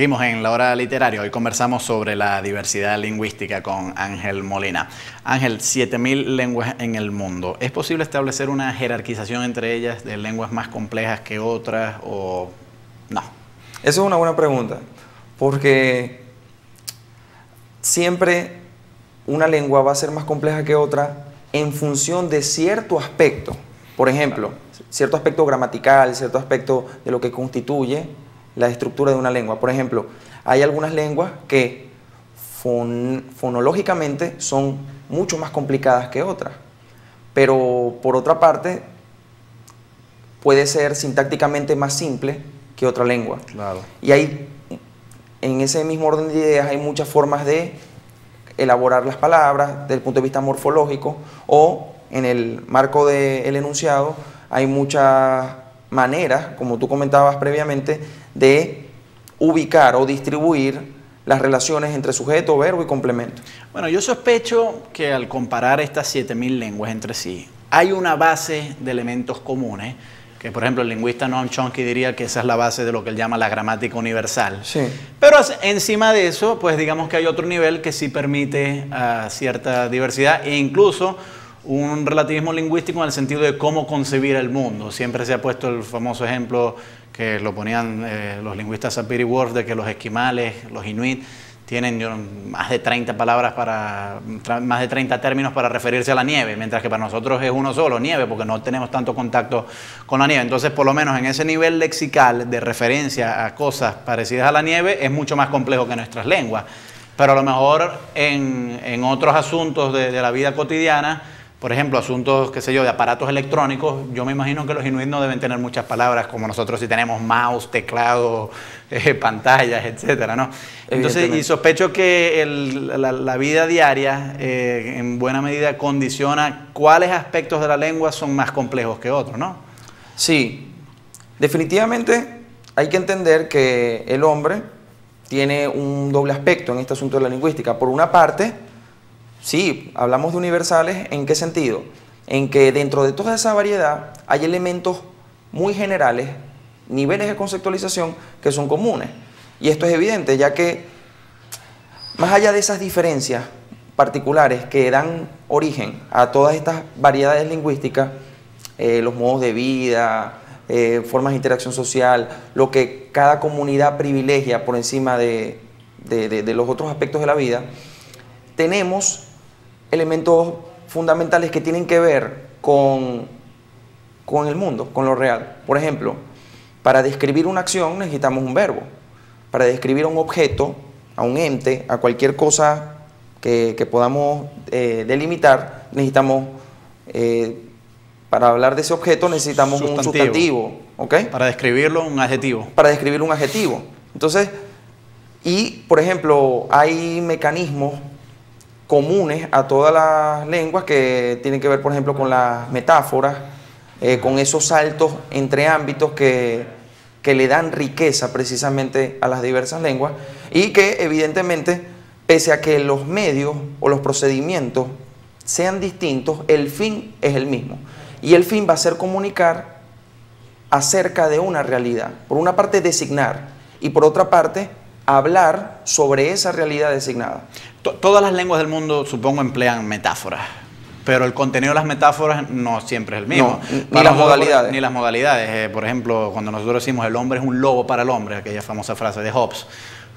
Seguimos en la hora literaria. Hoy conversamos sobre la diversidad lingüística con Ángel Molina. Ángel, 7000 lenguas en el mundo. ¿Es posible establecer una jerarquización entre ellas de lenguas más complejas que otras o no? Esa es una buena pregunta, porque siempre una lengua va a ser más compleja que otra en función de cierto aspecto. Por ejemplo, cierto aspecto gramatical, cierto aspecto de lo que constituye la estructura de una lengua. Por ejemplo, hay algunas lenguas que fonológicamente son mucho más complicadas que otras, pero por otra parte puede ser sintácticamente más simple que otra lengua. Claro. Y hay, en ese mismo orden de ideas, hay muchas formas de elaborar las palabras desde el punto de vista morfológico, o en el marco del enunciado hay muchas maneras, como tú comentabas previamente, de ubicar o distribuir las relaciones entre sujeto, verbo y complemento. Bueno, yo sospecho que al comparar estas 7000 lenguas entre sí, hay una base de elementos comunes, que por ejemplo el lingüista Noam Chomsky diría que esa es la base de lo que él llama la gramática universal. Sí. Pero encima de eso, pues digamos que hay otro nivel que sí permite cierta diversidad e incluso un relativismo lingüístico en el sentido de cómo concebir el mundo. Siempre se ha puesto el famoso ejemplo que lo ponían los lingüistas Sapir y Whorf de que los esquimales, los inuit, tienen más de 30 palabras más de 30 términos para referirse a la nieve, mientras que para nosotros es uno solo, nieve, porque no tenemos tanto contacto con la nieve. Entonces, por lo menos en ese nivel lexical de referencia a cosas parecidas a la nieve, es mucho más complejo que nuestras lenguas. Pero a lo mejor en otros asuntos de la vida cotidiana, por ejemplo, asuntos, qué sé yo, de aparatos electrónicos, yo me imagino que los inuit no deben tener muchas palabras como nosotros si tenemos mouse, teclado, pantallas, etcétera, ¿no? Entonces, y sospecho que la vida diaria en buena medida condiciona cuáles aspectos de la lengua son más complejos que otros, ¿no? Sí, definitivamente hay que entender que el hombre tiene un doble aspecto en este asunto de la lingüística. Por una parte, sí, hablamos de universales, ¿en qué sentido? En que dentro de toda esa variedad hay elementos muy generales, niveles de conceptualización que son comunes. Y esto es evidente, ya que más allá de esas diferencias particulares que dan origen a todas estas variedades lingüísticas, los modos de vida, formas de interacción social, lo que cada comunidad privilegia por encima de los otros aspectos de la vida, tenemos elementos fundamentales que tienen que ver con el mundo, con lo real. Por ejemplo, para describir una acción necesitamos un verbo. Para describir a un objeto, a un ente, a cualquier cosa que podamos delimitar, necesitamos, para hablar de ese objeto necesitamos un sustantivo. ¿Okay? Para describirlo, un adjetivo. Para describir un adjetivo. Entonces, y por ejemplo, hay mecanismos comunes a todas las lenguas que tienen que ver, por ejemplo, con las metáforas, con esos saltos entre ámbitos que le dan riqueza precisamente a las diversas lenguas, y que evidentemente, pese a que los medios o los procedimientos sean distintos, el fin es el mismo. Y el fin va a ser comunicar acerca de una realidad. Por una parte, designar, y por otra parte, hablar sobre esa realidad designada. Todas las lenguas del mundo, supongo, emplean metáforas, pero el contenido de las metáforas no siempre es el mismo. No, ni las modalidades. Ni las modalidades. Por ejemplo, cuando nosotros decimos el hombre es un lobo para el hombre, aquella famosa frase de Hobbes,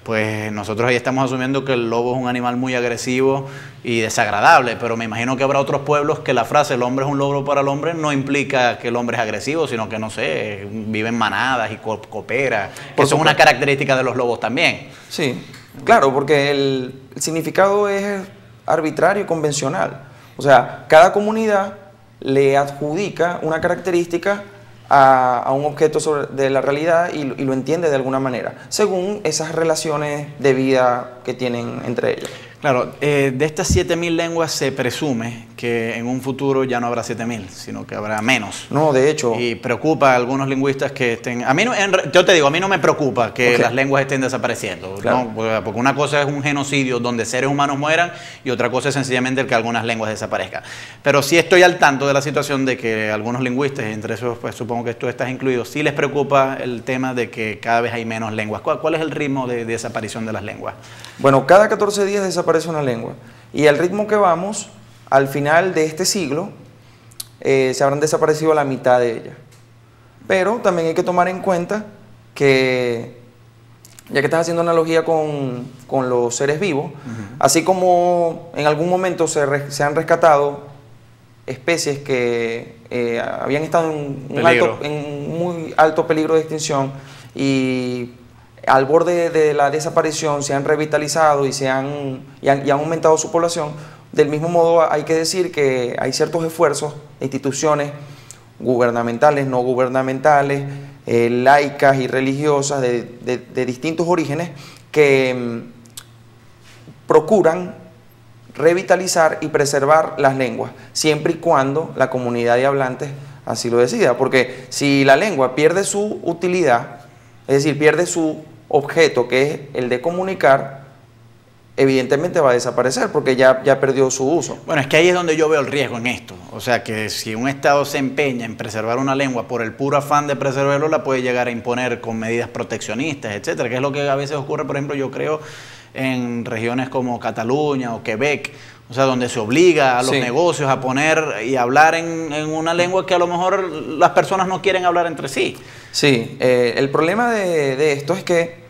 pues nosotros ahí estamos asumiendo que el lobo es un animal muy agresivo y desagradable, pero me imagino que habrá otros pueblos que la frase el hombre es un lobo para el hombre no implica que el hombre es agresivo, sino que, no sé, vive en manadas y coopera. Eso es una característica de los lobos también. Sí, claro, porque el significado es arbitrario y convencional. O sea, cada comunidad le adjudica una característica a un objeto de la realidad y lo entiende de alguna manera, según esas relaciones de vida que tienen entre ellos. Claro, de estas 7.000 lenguas se presume que en un futuro ya no habrá 7.000, sino que habrá menos. No, de hecho. Y preocupa a algunos lingüistas que estén... A mí no, yo te digo, a mí no me preocupa que las lenguas estén desapareciendo, claro, ¿no? Porque una cosa es un genocidio donde seres humanos mueran y otra cosa es sencillamente el que algunas lenguas desaparezcan. Pero sí estoy al tanto de la situación de que algunos lingüistas, entre esos pues supongo que tú estás incluido, sí les preocupa el tema de que cada vez hay menos lenguas. ¿Cuál es el ritmo de desaparición de las lenguas? Bueno, cada 14 días desaparece una lengua. Y al ritmo que vamos, al final de este siglo, se habrán desaparecido la mitad de ellas. Pero también hay que tomar en cuenta que, ya que estás haciendo analogía con los seres vivos, así como en algún momento se han rescatado especies que habían estado en muy alto peligro de extinción y al borde de la desaparición se han revitalizado y han aumentado su población. Del mismo modo hay que decir que hay ciertos esfuerzos de instituciones gubernamentales, no gubernamentales, laicas y religiosas de distintos orígenes que procuran revitalizar y preservar las lenguas, siempre y cuando la comunidad de hablantes así lo decida, porque si la lengua pierde su utilidad, es decir, pierde su objeto, que es el de comunicar, evidentemente va a desaparecer porque ya perdió su uso. Bueno, es que ahí es donde yo veo el riesgo en esto. O sea, que si un Estado se empeña en preservar una lengua por el puro afán de preservarlo, la puede llegar a imponer con medidas proteccionistas, etcétera, que es lo que a veces ocurre, por ejemplo, yo creo, en regiones como Cataluña o Quebec, o sea, donde se obliga a los negocios a poner y hablar en una lengua que a lo mejor las personas no quieren hablar entre sí. Sí, el problema de esto es que,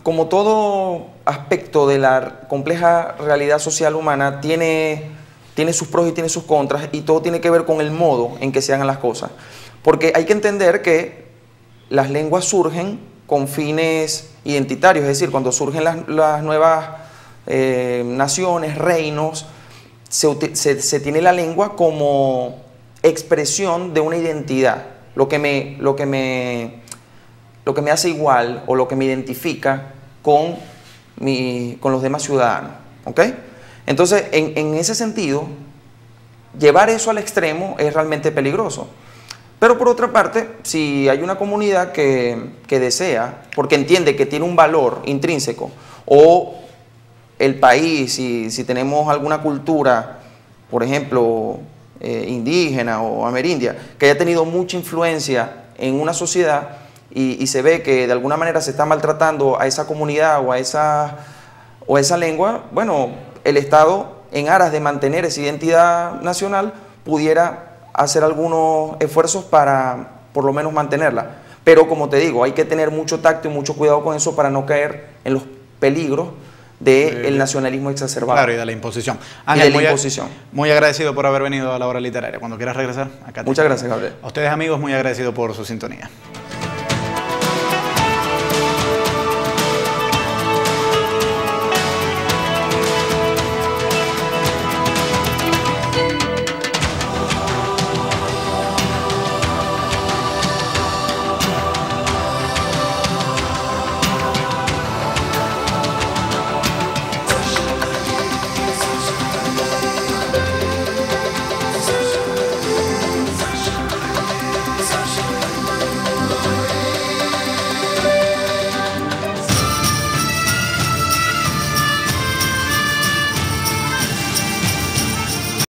como todo aspecto de la compleja realidad social humana, tiene sus pros y tiene sus contras, y todo tiene que ver con el modo en que se hagan las cosas. Porque hay que entender que las lenguas surgen con fines identitarios, es decir, cuando surgen las nuevas naciones, reinos, se tiene la lengua como expresión de una identidad, lo que me hace igual o lo que me identifica con los demás ciudadanos, ¿ok? Entonces, en ese sentido, llevar eso al extremo es realmente peligroso. Pero por otra parte, si hay una comunidad que desea, porque entiende que tiene un valor intrínseco, o el país, si tenemos alguna cultura, por ejemplo, indígena o amerindia, que haya tenido mucha influencia en una sociedad y se ve que de alguna manera se está maltratando a esa comunidad o a esa lengua, bueno, el Estado, en aras de mantener esa identidad nacional, pudiera hacer algunos esfuerzos para por lo menos mantenerla. Pero como te digo, hay que tener mucho tacto y mucho cuidado con eso para no caer en los peligros del nacionalismo exacerbado. Claro, y de la imposición. Ángel, muy agradecido por haber venido a la hora literaria. Cuando quieras regresar, acá. Muchas gracias, Gabriel. A ustedes, amigos, muy agradecido por su sintonía.